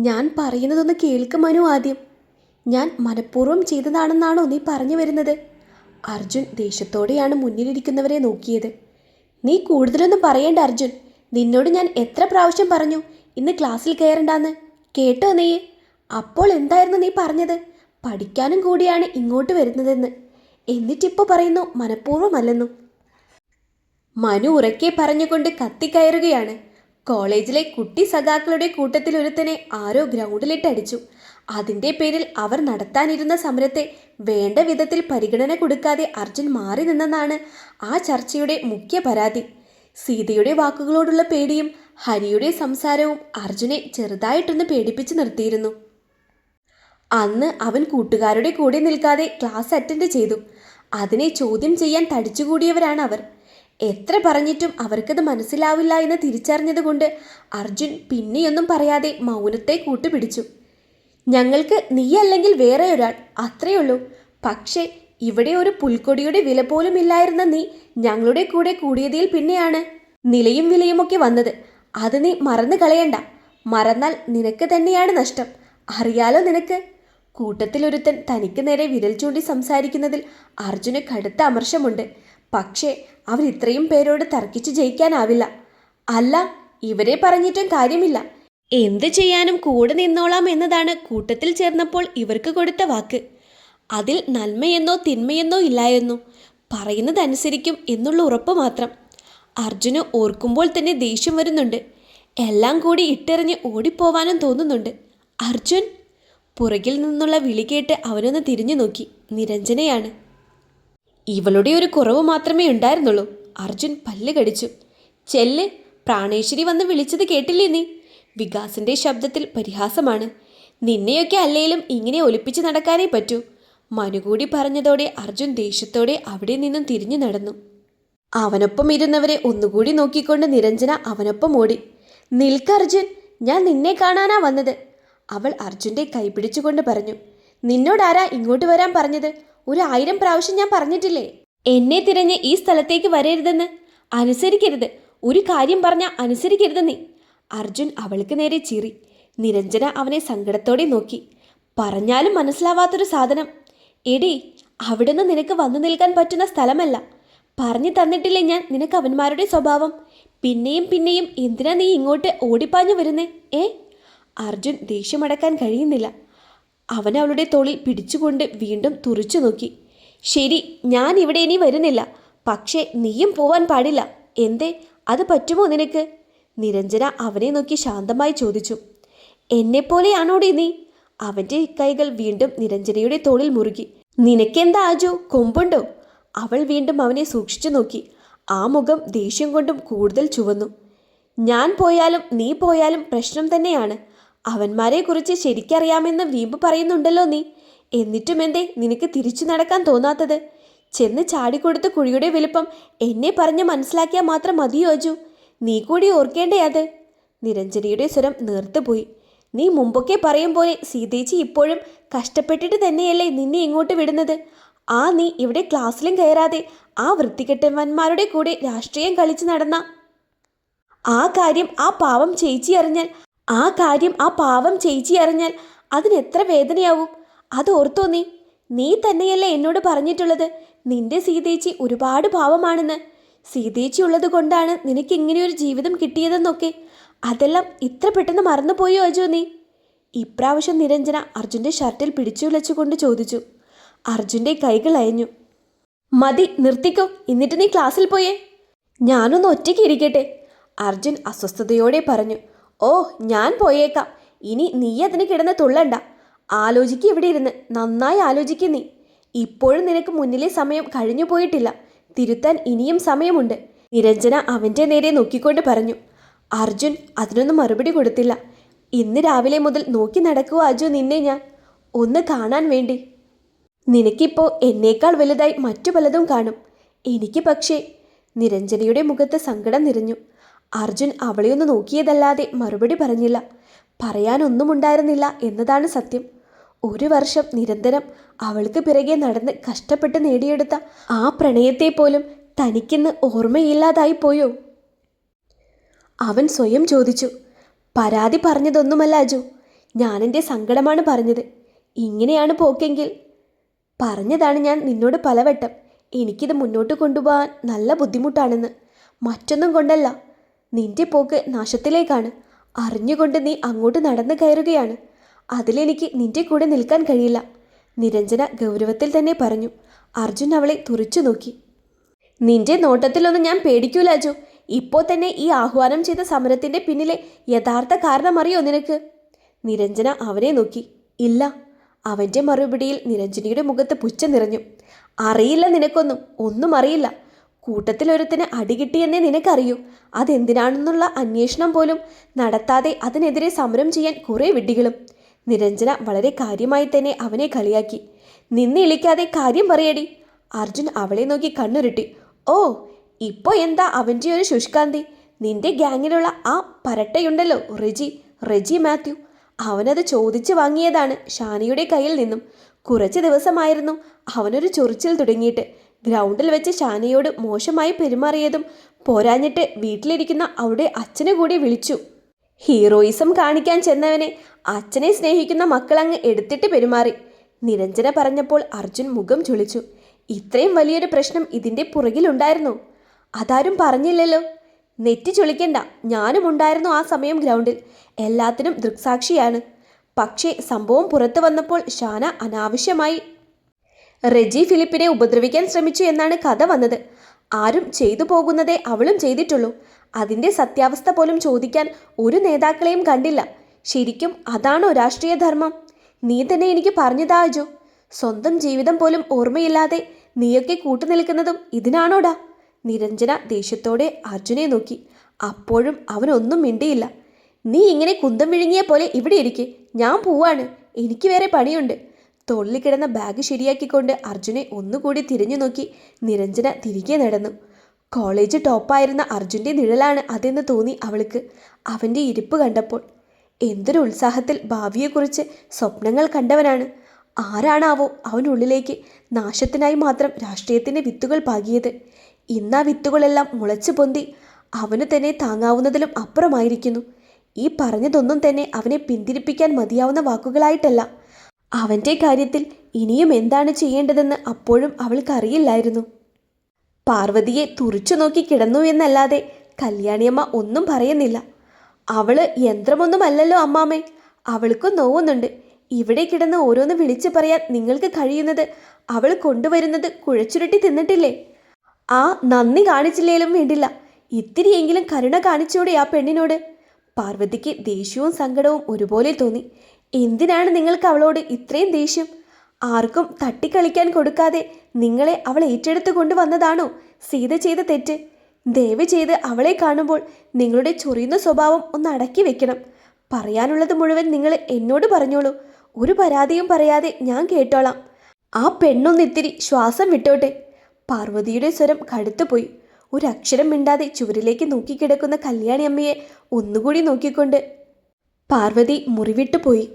ഞാൻ പറയുന്നതൊന്ന് കേൾക്ക് മനു ആദ്യം. ഞാൻ മനഃപൂർവ്വം ചെയ്തതാണെന്നാണോ നീ പറഞ്ഞു വരുന്നത്? അർജുൻ ദേഷ്യത്തോടെയാണ് മുന്നിലിരിക്കുന്നവരെ നോക്കിയത്. നീ കൂടുതലൊന്നും പറയേണ്ട അർജുൻ. നിന്നോട് ഞാൻ എത്ര പ്രാവശ്യം പറഞ്ഞു ഇന്ന് ക്ലാസ്സിൽ കയറണ്ടാന്ന്? കേട്ടോ നീ? അപ്പോൾ എന്തായിരുന്നു നീ പറഞ്ഞത്? പഠിക്കാനും കൂടിയാണ് ഇങ്ങോട്ട് വരുന്നതെന്ന്. എന്നിട്ടിപ്പോൾ പറയുന്നു മനഃപൂർവ്വമല്ലെന്നും. മനു ഉറക്കെ പറഞ്ഞുകൊണ്ട് കത്തിക്കയറുകയാണ്. കോളേജിലെ കുട്ടി സഖാക്കളുടെ കൂട്ടത്തിൽ ഒരുത്തനെ ആരോ ഗ്രൗണ്ടിലിട്ടടിച്ചു. അതിൻ്റെ പേരിൽ അവർ നടത്താനിരുന്ന സമരത്തെ വേണ്ട വിധത്തിൽ പരിഗണന കൊടുക്കാതെ അർജുൻ മാറി നിന്നെന്നാണ് ആ ചർച്ചയുടെ മുഖ്യ പരാതി. സീതയുടെ വാക്കുകളോടുള്ള പേടിയും ഹരിയുടെ സംസാരവും അർജുനെ ചെറുതായിട്ടൊന്ന് പേടിപ്പിച്ചു നിർത്തിയിരുന്നു. അന്ന് അവൻ കൂട്ടുകാരുടെ കൂടെ നിൽക്കാതെ ക്ലാസ് അറ്റൻഡ് ചെയ്തു. അതിനെ ചോദ്യം ചെയ്യാൻ തടിച്ചുകൂടിയവരാണ് അവർ. എത്ര പറഞ്ഞിട്ടും അവർക്കത് മനസ്സിലാവില്ല എന്ന് തിരിച്ചറിഞ്ഞതുകൊണ്ട് അർജുൻ പിന്നെയൊന്നും പറയാതെ മൗനത്തെ കൂട്ടുപിടിച്ചു. ഞങ്ങൾക്ക് നീയല്ലെങ്കിൽ വേറെ ഒരാൾ, അത്രയുള്ളൂ. പക്ഷേ ഇവിടെ ഒരു പുൽക്കൊടിയുടെ വില പോലും ഇല്ലായിരുന്ന നീ ഞങ്ങളുടെ കൂടെ കൂടിയതിൽ പിന്നെയാണ് നിലയും വിലയുമൊക്കെ വന്നത്. അത് നീ മറന്നു കളയണ്ട. മറന്നാൽ നിനക്ക് തന്നെയാണ് നഷ്ടം. അറിയാലോ നിനക്ക്. കൂട്ടത്തിലൊരുത്തൻ തനിക്ക് നേരെ വിരൽ ചൂണ്ടി സംസാരിക്കുന്നതിൽ അർജുന് കടുത്ത അമർഷമുണ്ട്. പക്ഷേ അവർ ഇത്രയും പേരോട് തർക്കിച്ച് ജയിക്കാനാവില്ല. അല്ല, ഇവരെ പറഞ്ഞിട്ടും കാര്യമില്ല. എന്ത് ചെയ്യാനും കൂടെ നിന്നോളാം എന്നതാണ് കൂട്ടത്തിൽ ചേർന്നപ്പോൾ ഇവർക്ക് കൊടുത്ത വാക്ക്. അതിൽ നന്മയെന്നോ തിന്മയെന്നോ ഇല്ലായിരുന്നു. പറയുന്നതനുസരിക്കും എന്നുള്ള ഉറപ്പ് മാത്രം. അർജുന് ഓർക്കുമ്പോൾ തന്നെ ദേഷ്യം വരുന്നുണ്ട്. എല്ലാം കൂടി ഇട്ടെറിഞ്ഞ് ഓടിപ്പോവാനും തോന്നുന്നുണ്ട്. അർജുൻ! പുറകിൽ നിന്നുള്ള വിളി കേട്ട് അവനൊന്ന് തിരിഞ്ഞു നോക്കി. നിരഞ്ജനയാണ്. ഇവളുടെ ഒരു കുറവ് മാത്രമേ ഉണ്ടായിരുന്നുള്ളൂ. അർജുൻ പല്ല് കടിച്ചു. ചെല്ല്, പ്രാണേശ്വരി വന്ന് വിളിച്ചത് കേട്ടില്ലേ നീ? വികാസിൻ്റെ ശബ്ദത്തിൽ പരിഹാസമാണ്. നിന്നെയൊക്കെ അല്ലേലും ഇങ്ങനെ ഒലിപ്പിച്ച് നടക്കാനേ പറ്റൂ. മനുകൂടി പറഞ്ഞതോടെ അർജുൻ ദേഷ്യത്തോടെ അവിടെ നിന്നും തിരിഞ്ഞു നടന്നു. അവനൊപ്പം ഇരുന്നവരെ ഒന്നുകൂടി നോക്കിക്കൊണ്ട് നിരഞ്ജന അവനൊപ്പം ഓടി. നിൽക്ക് അർജുൻ, ഞാൻ നിന്നെ കാണാനാ വന്നത്. അവൾ അർജുൻ്റെ കൈ പിടിച്ചുകൊണ്ട് പറഞ്ഞു. നിന്നോടാരാ ഇങ്ങോട്ട് വരാൻ പറഞ്ഞത്? 1000 പ്രാവശ്യം ഞാൻ പറഞ്ഞിട്ടില്ലേ എന്നെ തിരഞ്ഞ് ഈ സ്ഥലത്തേക്ക് വരരുതെന്ന്? അനുസരിക്കരുത്. ഒരു കാര്യം പറഞ്ഞാൽ അനുസരിക്കരുത് നീ. അർജുൻ അവൾക്ക് നേരെ ചീറി. നിരഞ്ജന അവനെ സങ്കടത്തോടെ നോക്കി. പറഞ്ഞാലും മനസ്സിലാവാത്തൊരു സാധനം. എടി, അവിടുന്ന് നിനക്ക് വന്നു നിൽക്കാൻ പറ്റുന്ന സ്ഥലമല്ല. പറഞ്ഞു തന്നിട്ടില്ലേ ഞാൻ നിനക്ക് അവന്മാരുടെ സ്വഭാവം? പിന്നെയും പിന്നെയും എന്തിനാ നീ ഇങ്ങോട്ട് ഓടിപ്പാഞ്ഞു വരുന്നേ? അർജുൻ ദേഷ്യമടക്കാൻ കഴിയുന്നില്ല. അവൻ അവളുടെ തോളിൽ പിടിച്ചുകൊണ്ട് വീണ്ടും തുറിച്ചു നോക്കി. ശരി, ഞാൻ ഇവിടെ ഇനി വരുന്നില്ല. പക്ഷേ നീയും പോവാൻ പാടില്ല. എന്തേ? അത് പറ്റുമോ നിനക്ക്? നിരഞ്ജന അവനെ നോക്കി ശാന്തമായി ചോദിച്ചു. എന്നെപ്പോലെയാണോടി നീ? അവൻ്റെ കൈകൾ വീണ്ടും നിരഞ്ജനയുടെ തോളിൽ മുറുകി. നിനക്കെന്താ ആജു, കൊമ്പുണ്ടോ? അവൾ വീണ്ടും അവനെ സൂക്ഷിച്ചു നോക്കി. ആ മുഖം ദേഷ്യം കൊണ്ടും കൂടുതൽ ചുവന്നു. ഞാൻ പോയാലും നീ പോയാലും പ്രശ്നം തന്നെയാണ്. അവന്മാരെക്കുറിച്ച് ശരിക്കറിയാമെന്ന് വീമ്പ് പറയുന്നുണ്ടല്ലോ നീ. എന്നിട്ടും എന്തേ നിനക്ക് തിരിച്ചു നടക്കാൻ തോന്നാത്തത്? ചെന്ന് ചാടിക്കൊടുത്ത കുഴിയുടെ വലുപ്പം എന്നെ പറഞ്ഞ് മനസ്സിലാക്കിയാൽ മാത്രം മതിയോ അജു? നീ കൂടി ഓർക്കേണ്ടേ അത്? നിരഞ്ജനയുടെ സ്വരം നേർത്തുപോയി. നീ മുമ്പൊക്കെ പറയും പോലെ സീതേച്ചി ഇപ്പോഴും കഷ്ടപ്പെട്ടിട്ട് തന്നെയല്ലേ നിന്നെ ഇങ്ങോട്ട് വിടുന്നത്? നീ ഇവിടെ ക്ലാസ്സിലും കയറാതെ ആ വൃത്തികെട്ടവന്മാരുടെ കൂടെ രാഷ്ട്രീയം കളിച്ച് നടന്ന ആ കാര്യം ആ പാവം ചേച്ചി അറിഞ്ഞാൽ അതിനെത്ര വേദനയാവും? അത് ഓർത്തോ നീ? നീ തന്നെയല്ലേ എന്നോട് പറഞ്ഞിട്ടുള്ളത് നിന്റെ സീതേച്ചി ഒരുപാട് പാവമാണെന്ന്. സീതേച്ചി ഉള്ളത് കൊണ്ടാണ് നിനക്ക് ഇങ്ങനെയൊരു ജീവിതം കിട്ടിയതെന്നൊക്കെ. അതെല്ലാം ഇത്ര പെട്ടെന്ന് മറന്നുപോയോ അജു നീ? ഇപ്രാവശ്യം നിരഞ്ജന അർജുൻ്റെ ഷർട്ടിൽ പിടിച്ചുലച്ചുകൊണ്ട് ചോദിച്ചു. അർജുൻ്റെ കൈകൾ അയഞ്ഞു. മതി, നിർത്തിക്കോ. എന്നിട്ട് നീ ക്ലാസ്സിൽ പോയേ. ഞാനൊന്ന് ഒറ്റയ്ക്ക് ഇരിക്കട്ടെ, അർജുൻ അസ്വസ്ഥതയോടെ പറഞ്ഞു. ഓ, ഞാൻ പോയേക്കാം. ഇനി നീ അതിന് കിടന്ന് തുള്ളണ്ട. ആലോചിക്കുക ഇവിടെ ഇരുന്ന്. നന്നായി ആലോചിക്കുക നീ. ഇപ്പോഴും നിനക്ക് മുന്നിലെ സമയം കഴിഞ്ഞു പോയിട്ടില്ല. തിരുത്താൻ ഇനിയും സമയമുണ്ട്. നിരഞ്ജന അവൻ്റെ നേരെ നോക്കിക്കൊണ്ട് പറഞ്ഞു. അർജുൻ അതിനൊന്നും മറുപടി കൊടുത്തില്ല. ഇന്ന് രാവിലെ മുതൽ നോക്കി നടക്കുക അജു നിന്നെ ഞാൻ, ഒന്ന് കാണാൻ വേണ്ടി. നിനക്കിപ്പോൾ എന്നേക്കാൾ വലുതായി മറ്റു പലതും കാണും. എനിക്ക് പക്ഷേ. നിരഞ്ജനയുടെ മുഖത്ത് സങ്കടം നിറഞ്ഞു. അർജുൻ അവളെയൊന്ന് നോക്കിയതല്ലാതെ മറുപടി പറഞ്ഞില്ല. പറയാനൊന്നുമുണ്ടായിരുന്നില്ല എന്നതാണ് സത്യം. 1 വർഷം നിരന്തരം അവൾക്ക് പിറകെ നടന്ന് കഷ്ടപ്പെട്ട് നേടിയെടുത്ത ആ പ്രണയത്തെ പോലും തനിക്കിന്ന് ഓർമ്മയില്ലാതായി പോയോ? അവൻ സ്വയം ചോദിച്ചു. പരാതി പറഞ്ഞതൊന്നുമല്ല അജു. ഞാനെൻ്റെ സങ്കടമാണ് പറഞ്ഞത്. ഇങ്ങനെയാണ് പോക്കെങ്കിൽ പറഞ്ഞതാണ് ഞാൻ നിന്നോട് പലവട്ടം. എനിക്കിത് മുന്നോട്ട് കൊണ്ടുപോകാൻ നല്ല ബുദ്ധിമുട്ടാണെന്ന്. മറ്റൊന്നും കൊണ്ടല്ല. നിന്റെ പോക്ക് നാശത്തിലേക്കാണ്. അറിഞ്ഞുകൊണ്ട് നീ അങ്ങോട്ട് നടന്നു കയറുകയാണ്. അതിലെനിക്ക് നിന്റെ കൂടെ നിൽക്കാൻ കഴിയില്ല. നിരഞ്ജന ഗൗരവത്തിൽ തന്നെ പറഞ്ഞു. അർജുൻ അവളെ തുറിച്ചു നോക്കി. നിന്റെ നോട്ടത്തിലൊന്നും ഞാൻ പേടിക്കൂല അജു. ഇപ്പോൾ തന്നെ ഈ ആഹ്വാനം ചെയ്ത സമരത്തിൻ്റെ പിന്നിലെ യഥാർത്ഥ കാരണം അറിയോ നിനക്ക്? നിരഞ്ജന അവനെ നോക്കി. ഇല്ല. അവൻ്റെ മറുപടിയിൽ നിരഞ്ജനയുടെ മുഖത്ത് പുച്ഛം നിറഞ്ഞു. അറിയില്ല നിനക്കൊന്നും. ഒന്നും അറിയില്ല. കൂട്ടത്തിലൊരുത്തിന് അടികിട്ടിയെന്നേ നിനക്കറിയൂ. അതെന്തിനാണെന്നുള്ള അന്വേഷണം പോലും നടത്താതെ അതിനെതിരെ സമരം ചെയ്യാൻ കുറേ വിഡ്ഢികളും. നിരഞ്ജന വളരെ കാര്യമായി തന്നെ അവനെ കളിയാക്കി. നിന്നിളിക്കാതെ കാര്യം പറയടി. അർജുൻ അവളെ നോക്കി കണ്ണുരുട്ടി. ഓ, ഇപ്പോൾ എന്താ അവൻ്റെ ഒരു ശുഷ്കാന്തി? നിന്റെ ഗ്യാങ്ങിലുള്ള ആ പരട്ടയുണ്ടല്ലോ, റെജി മാത്യു. അവനത് ചോദിച്ചു വാങ്ങിയതാണ് ഷാനിയുടെ കയ്യിൽ നിന്നും. കുറച്ച് ദിവസമായിരുന്നു അവനൊരു ചൊറിച്ചിൽ തുടങ്ങിയിട്ട്. ഗ്രൗണ്ടിൽ വെച്ച് ഷാനിയോട് മോശമായി പെരുമാറിയതും പോരാഞ്ഞിട്ട് വീട്ടിലിരിക്കുന്ന അവളുടെ അച്ഛനെ കൂടി വിളിച്ചു. ഹീറോയിസം കാണിക്കാൻ ചെന്നവനെ അച്ഛനെ സ്നേഹിക്കുന്ന മക്കളങ്ങ് എടുത്തിട്ട് പെരുമാറി. നിരഞ്ജന പറഞ്ഞപ്പോൾ അർജുൻ മുഖം ചുളിച്ചു. ഇത്രയും വലിയൊരു പ്രശ്നം ഇതിൻ്റെ പുറകിലുണ്ടായിരുന്നോ? അതാരും പറഞ്ഞില്ലല്ലോ. നെറ്റി ചുളിക്കണ്ട. ഞാനും ഉണ്ടായിരുന്നു ആ സമയം ഗ്രൗണ്ടിൽ. എല്ലാത്തിനും ദൃക്സാക്ഷിയാണ്. പക്ഷേ സംഭവം പുറത്തു വന്നപ്പോൾ ഷാന അനാവശ്യമായി റെജി ഫിലിപ്പിനെ ഉപദ്രവിക്കാൻ ശ്രമിച്ചു എന്നാണ് കഥ വന്നത്. ആരും ചെയ്തു പോകുന്നതേ അവളും ചെയ്തിട്ടുള്ളൂ. അതിൻ്റെ സത്യാവസ്ഥ പോലും ചോദിക്കാൻ ഒരു നേതാക്കളെയും കണ്ടില്ല. ശരിക്കും അതാണോ രാഷ്ട്രീയ ധർമ്മം? നീ തന്നെ എനിക്ക് പറഞ്ഞതാ അജു. സ്വന്തം ജീവിതം പോലും ഓർമ്മയില്ലാതെ നീയൊക്കെ കൂട്ടുനിൽക്കുന്നതും ഇതിനാണോടാ? നിരഞ്ജന ദേഷ്യത്തോടെ അർജുനെ നോക്കി. അപ്പോഴും അവനൊന്നും മിണ്ടിയില്ല. നീ ഇങ്ങനെ കുന്തം വിഴുങ്ങിയ പോലെ ഇവിടെ ഇരിക്കെ. ഞാൻ പോവാണ്. എനിക്ക് വേറെ പണിയുണ്ട്. തോളിൽ കിടന്ന ബാഗ് ശരിയാക്കിക്കൊണ്ട് അർജുനെ ഒന്നുകൂടി തിരിഞ്ഞു നോക്കി നിരഞ്ജന തിരികെ നടന്നു. കോളേജ് ടോപ്പായിരുന്ന അർജുൻ്റെ നിഴലാണ് അതെന്ന് തോന്നി അവൾക്ക് അവൻ്റെ ഇരിപ്പ് കണ്ടപ്പോൾ. എന്തൊരു ഉത്സാഹത്തിൽ ഭാവിയെക്കുറിച്ച് സ്വപ്നങ്ങൾ കണ്ടവനാണ്. ആരാണാവോ അവനുള്ളിലേക്ക് നാശത്തിനായി മാത്രം രാഷ്ട്രീയത്തിൻ്റെ വിത്തുകൾ പാകിയത്? ഇന്നാ വിത്തുകളെല്ലാം മുളച്ചു പൊന്തി അവന് തന്നെ താങ്ങാവുന്നതിലും അപ്പുറമായിരിക്കുന്നു. ഈ പറഞ്ഞതൊന്നും തന്നെ അവനെ പിന്തിരിപ്പിക്കാൻ മതിയാവുന്ന വാക്കുകളായിട്ടല്ല. അവൻ്റെ കാര്യത്തിൽ ഇനിയും എന്താണ് ചെയ്യേണ്ടതെന്ന് അപ്പോഴും അവൾക്കറിയില്ലായിരുന്നു. പാർവതിയെ തുറിച്ചു നോക്കി കിടന്നു എന്നല്ലാതെ കല്യാണിയമ്മ ഒന്നും പറയുന്നില്ല. അവള് യന്ത്രമൊന്നുമല്ലല്ലോ അമ്മാമ്മേ. അവൾക്കും നോവുന്നുണ്ട്. ഇവിടെ കിടന്ന് ഓരോന്ന് വിളിച്ചു പറയാൻ നിങ്ങൾക്ക് കഴിയുന്നത് അവൾ കൊണ്ടുവരുന്നത് കുഴച്ചുരുട്ടി തിന്നിട്ടില്ലേ? ആ നന്ദി കാണിച്ചില്ലേലും വേണ്ടില്ല, ഇത്തിരിയെങ്കിലും കരുണ കാണിച്ചൂടെ ആ പെണ്ണിനോട്? പാർവതിക്ക് ദേഷ്യവും സങ്കടവും ഒരുപോലെ തോന്നി. എന്തിനാണ് നിങ്ങൾക്ക് അവളോട് ഇത്രയും ദേഷ്യം? ആർക്കും തട്ടിക്കളിക്കാൻ കൊടുക്കാതെ നിങ്ങളെ അവൾ ഏറ്റെടുത്ത് കൊണ്ടുവന്നതാണോ സീത ചെയ്ത തെറ്റ്? ദയവ് ചെയ്ത് അവളെ കാണുമ്പോൾ നിങ്ങളുടെ ചൊറിയുന്ന സ്വഭാവം ഒന്ന് അടക്കി വെക്കണം. പറയാനുള്ളത് മുഴുവൻ നിങ്ങൾ എന്നോട് പറഞ്ഞോളൂ. ഒരു പരാതിയും പറയാതെ ഞാൻ കേട്ടോളാം. ആ പെണ്ണൊന്നിത്തിരി ശ്വാസം വിട്ടോട്ടെ. പാർവതിയുടെ സ്വരം കടുത്തുപോയി. ഒരക്ഷരം മിണ്ടാതെ ചുവരിലേക്ക് നോക്കിക്കിടക്കുന്ന കല്യാണി അമ്മയെ ഒന്നുകൂടി നോക്കിക്കൊണ്ട് പാർവതി മുറിവിട്ടു പോയി.